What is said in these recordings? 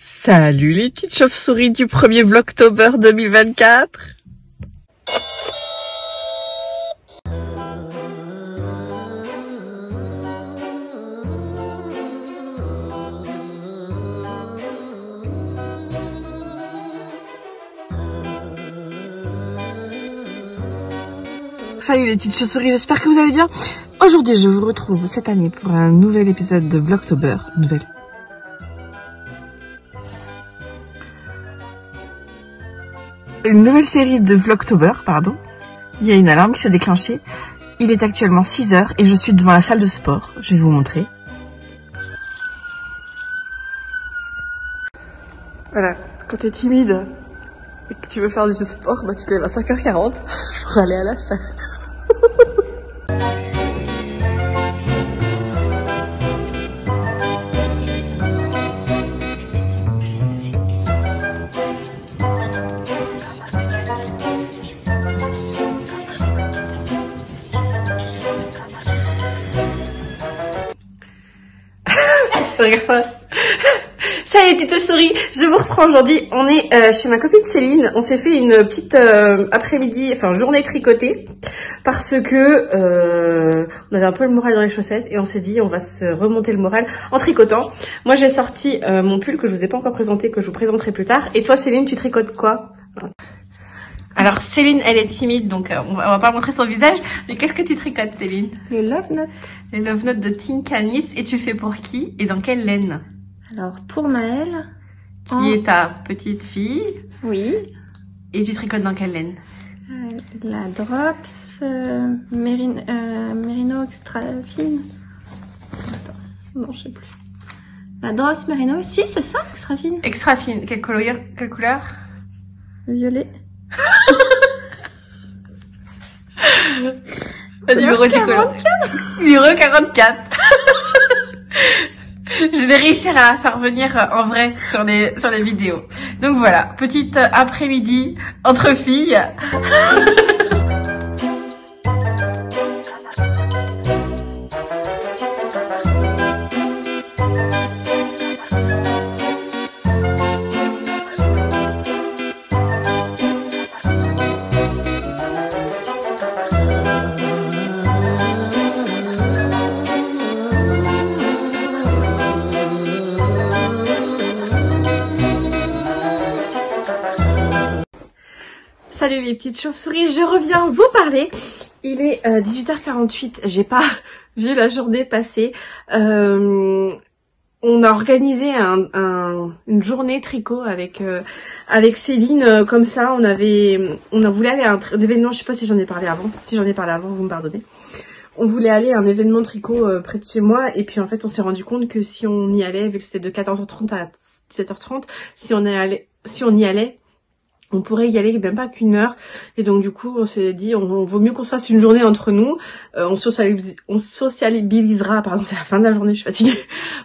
Salut les petites chauves-souris du 1er Vlogtober 2024. Salut les petites chauves-souris, j'espère que vous allez bien. Aujourd'hui, je vous retrouve cette année pour un nouvel épisode de Vlogtober. Une nouvelle série de Vlogtober, pardon. Il y a une alarme qui s'est déclenchée. Il est actuellement 6 h et je suis devant la salle de sport. Je vais vous montrer. Voilà, quand t'es timide et que tu veux faire du sport, bah tu te lèves à 5 h 40 pour aller à la salle. Salut les petites souris, je vous reprends aujourd'hui. On est chez ma copine Céline. On s'est fait une petite après-midi, enfin journée tricotée parce que on avait un peu le moral dans les chaussettes et on s'est dit on va se remonter le moral en tricotant. Moi j'ai sorti mon pull que je vous ai pas encore présenté, que je vous présenterai plus tard. Et toi Céline, tu tricotes quoi? Alors Céline, elle est timide, donc on va pas montrer son visage. Mais qu'est-ce que tu tricotes Céline? Le Love Note. Les Love Note de Tinkanis. Et tu fais pour qui? Et dans quelle laine? Alors pour Maëlle. Qui est ta petite fille? Oui. Et tu tricotes dans quelle laine? La Drops Merino Extra Fine. Attends, non je sais plus. La Drops Merino, si c'est ça, Extra Fine. Extra Fine, quelle couleur? Violet. Numéro 44. Numéro 44. Je vais réussir à la faire venir en vrai sur les vidéos. Donc voilà, petite après-midi entre filles. Salut les petites chauves-souris, je reviens vous parler. Il est 18 h 48, j'ai pas vu la journée passer. On a organisé une journée tricot avec Céline, comme ça on voulu aller à un événement, je sais pas si j'en ai parlé avant. Si j'en ai parlé avant, vous me pardonnez. On voulait aller à un événement tricot près de chez moi et puis en fait on s'est rendu compte que si on y allait, vu que c'était de 14 h 30 à 17 h 30, si on y allait, on pourrait y aller même pas qu'une heure. Et donc du coup on s'est dit on vaut mieux qu'on se fasse une journée entre nous. On sociabilisera, pardon, c'est la fin de la journée, je suis fatiguée,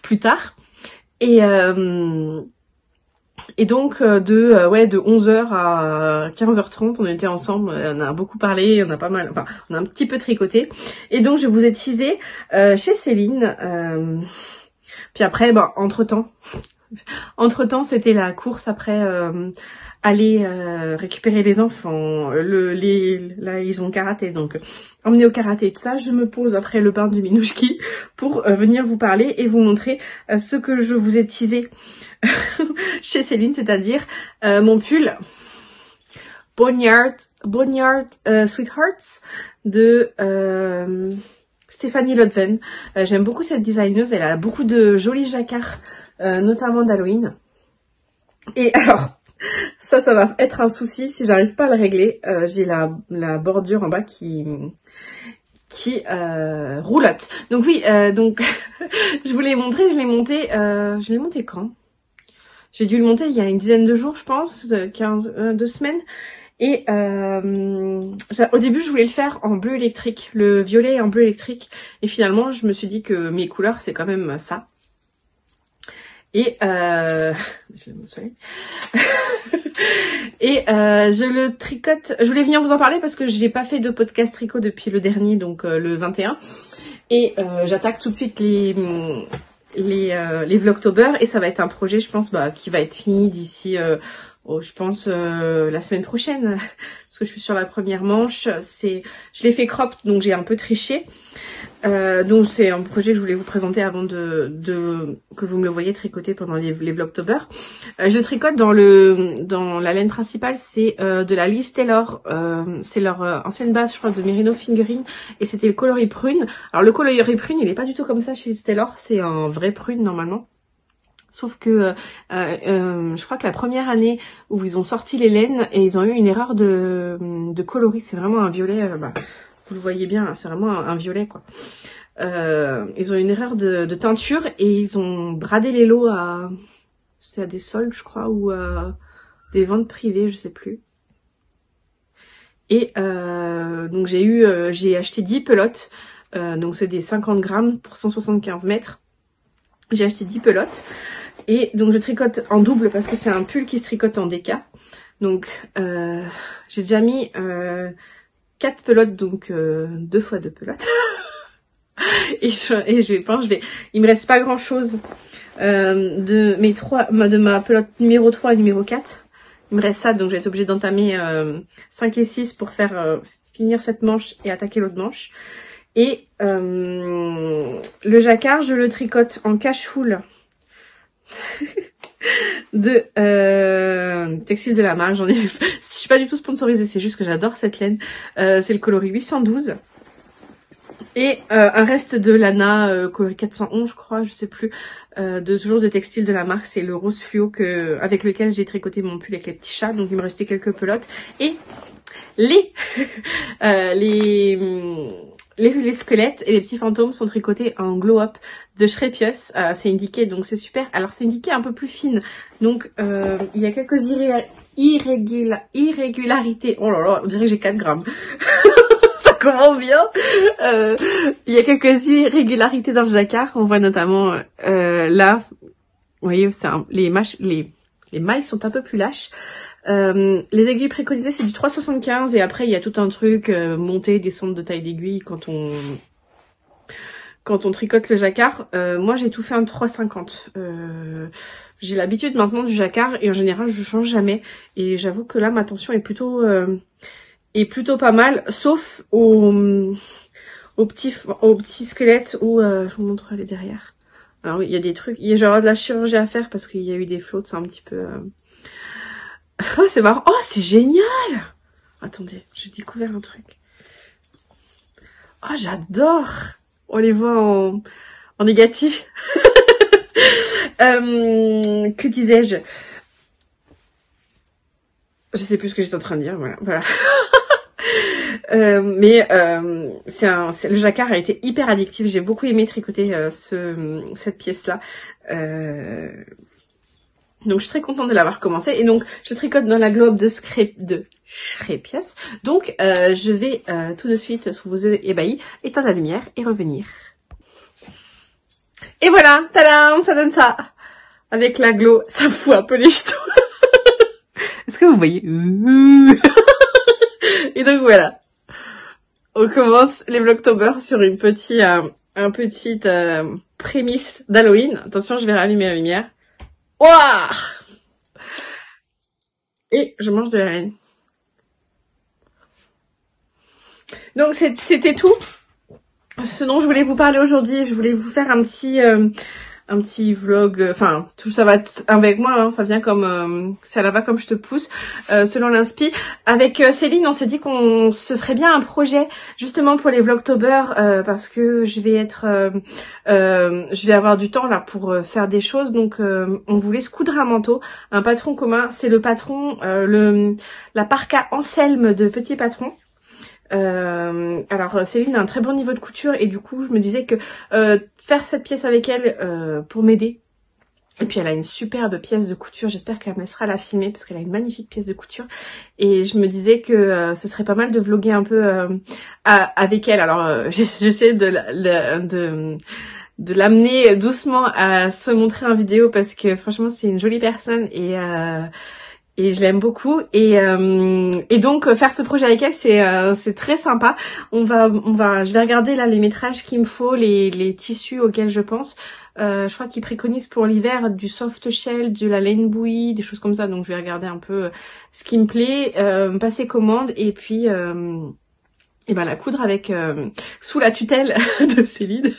plus tard. Et donc de 11 h à 15 h 30 on était ensemble, on a beaucoup parlé, on a un petit peu tricoté. Et donc je vous ai teasé chez Céline. Puis après, entre temps c'était la course après aller récupérer les enfants. Là ils ont karaté, donc emmener au karaté. De ça, je me pose après le bain du Minouchki pour venir vous parler et vous montrer ce que je vous ai teasé chez Céline, c'est-à-dire mon pull Boneyard Sweethearts de Stéphanie Lodven. J'aime beaucoup cette designeuse, elle a beaucoup de jolis jacquards, notamment d'Halloween. Et alors, ça va être un souci si j'arrive pas à le régler. J'ai la bordure en bas qui roulotte. Donc oui, je vous l'ai montré, je l'ai monté quand? J'ai dû le monter il y a une dizaine de jours, je pense, 2 semaines. Et au début, je voulais le faire en bleu électrique, le violet en bleu électrique. Et finalement, je me suis dit que mes couleurs, c'est quand même ça. Et je le tricote. Je voulais venir vous en parler parce que j'ai pas fait de podcast tricot depuis le dernier, donc le 21. Et j'attaque tout de suite les Vlogtober, et ça va être un projet, je pense, qui va être fini d'ici, je pense, la semaine prochaine, parce que je suis sur la première manche. Je l'ai fait crop, donc j'ai un peu triché. Donc c'est un projet que je voulais vous présenter avant que vous me le voyez tricoter pendant les Vlogtober. Je tricote dans la laine principale, c'est de la Liz Taylor, c'est leur ancienne base, je crois, de Merino Fingering, et c'était le coloris prune. Alors le coloris prune, il est pas du tout comme ça chez Liz Taylor, c'est un vrai prune normalement. Sauf que je crois que la première année où ils ont sorti les laines, et ils ont eu une erreur de coloris, c'est vraiment un violet, vous le voyez bien, c'est vraiment un violet quoi. Ils ont eu une erreur de teinture et ils ont bradé les lots à des soldes je crois, ou à des ventes privées, je sais plus. Et donc j'ai acheté 10 pelotes, donc c'est des 50 grammes pour 175 mètres. J'ai acheté 10 pelotes. Et donc je tricote en double parce que c'est un pull qui se tricote en DK. Donc j'ai déjà mis 4 pelotes, donc 2 fois 2 pelotes. et il me reste pas grand chose de ma pelote numéro 3 et numéro 4. Il me reste ça, donc je vais être obligée d'entamer 5 et 6 pour faire finir cette manche et attaquer l'autre manche. Et le jacquard, je le tricote en cache-houle de textile de la marque. Je suis pas du tout sponsorisée, c'est juste que j'adore cette laine. C'est le coloris 812. Et un reste de Lana, coloris 411 je crois, je sais plus, toujours de textile de la marque, c'est le rose fluo avec lequel j'ai tricoté mon pull avec les petits chats, donc il me restait quelques pelotes. Et les squelettes et les petits fantômes sont tricotés en glow up de Shrepius. C'est indiqué, donc c'est super. Alors c'est indiqué un peu plus fine, donc il y a quelques irrégularités. Oh là là, on dirait que j'ai 4 grammes. Ça commence bien. Il y a quelques irrégularités dans le jacquard. On voit notamment là, vous voyez, les mailles sont un peu plus lâches. Les aiguilles préconisées, c'est du 3,75 et après il y a tout un truc monter, descendre de taille d'aiguille quand on tricote le jacquard. Moi j'ai tout fait en 3,50. J'ai l'habitude maintenant du jacquard et en général je change jamais, et j'avoue que là ma tension est plutôt pas mal, sauf au petit squelette où je vous montre les derrière. Alors oui, il y a des trucs, il y a genre de la chirurgie à faire parce qu'il y a eu des flottes, c'est un petit peu oh c'est marrant, oh c'est génial. Attendez, j'ai découvert un truc. Oh j'adore. On les voit en négatif. Que disais-je? Je sais plus ce que j'étais en train de dire, voilà. Le jacquard a été hyper addictif. J'ai beaucoup aimé tricoter cette pièce-là. Donc je suis très contente de l'avoir commencé. Et donc je tricote dans la globe de Shrepius. Donc je vais tout de suite, sous vos yeux ébahis, éteindre la lumière et revenir. Et voilà, tadam, ça donne ça. Avec la glow, ça fout un peu les jetons. Est-ce que vous voyez? Et donc voilà. On commence les Vlogtober sur une petite prémisse d'Halloween. Attention, je vais rallumer la lumière. Ouah! Et je mange de la laine. Donc c'était tout ce dont je voulais vous parler aujourd'hui. Je voulais vous faire un petit vlog, enfin tout ça va avec moi, hein, ça vient comme ça va comme je te pousse, selon l'inspi. Avec Céline, on s'est dit qu'on se ferait bien un projet justement pour les Vlogtober, parce que je vais avoir du temps là pour faire des choses. Donc on voulait se coudre un manteau, un patron commun. C'est le patron, la parka Anselme de Petit Patron. Alors Céline a un très bon niveau de couture et du coup je me disais que faire cette pièce avec elle pour m'aider, et puis elle a une superbe pièce de couture, j'espère qu'elle me laissera la filmer parce qu'elle a une magnifique pièce de couture, et je me disais que ce serait pas mal de vlogger un peu avec elle. Alors j'essaie de l'amener doucement à se montrer en vidéo parce que franchement c'est une jolie personne et je l'aime beaucoup, et donc faire ce projet avec elle c'est très sympa. Je vais regarder là les métrages qu'il me faut, les tissus auxquels je pense. Je crois qu'ils préconisent pour l'hiver du soft shell, de la laine bouillie, des choses comme ça. Donc je vais regarder un peu ce qui me plaît, passer commande et puis et ben la coudre avec sous la tutelle de Céline.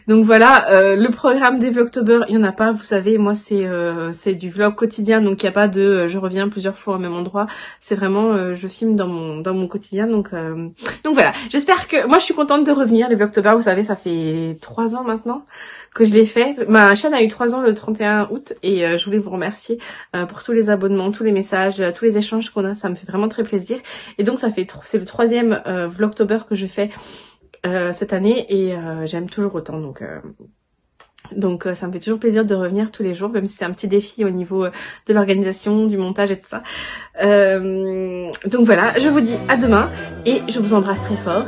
Donc voilà, le programme des Vlogtober, il y en a pas, vous savez, moi c'est du vlog quotidien, donc il y a pas de je reviens plusieurs fois au même endroit. C'est vraiment je filme dans mon quotidien, donc voilà. J'espère que moi je suis contente de revenir. Les Vlogtober, vous savez, ça fait 3 ans maintenant que je l'ai fait. Ma chaîne a eu 3 ans le 31 août et je voulais vous remercier pour tous les abonnements, tous les messages, tous les échanges qu'on a. Ça me fait vraiment très plaisir. Et donc c'est le 3e Vlogtober que je fais cette année et j'aime toujours autant, donc ça me fait toujours plaisir de revenir tous les jours, même si c'est un petit défi au niveau de l'organisation, du montage et tout ça. Donc voilà, je vous dis à demain et je vous embrasse très fort.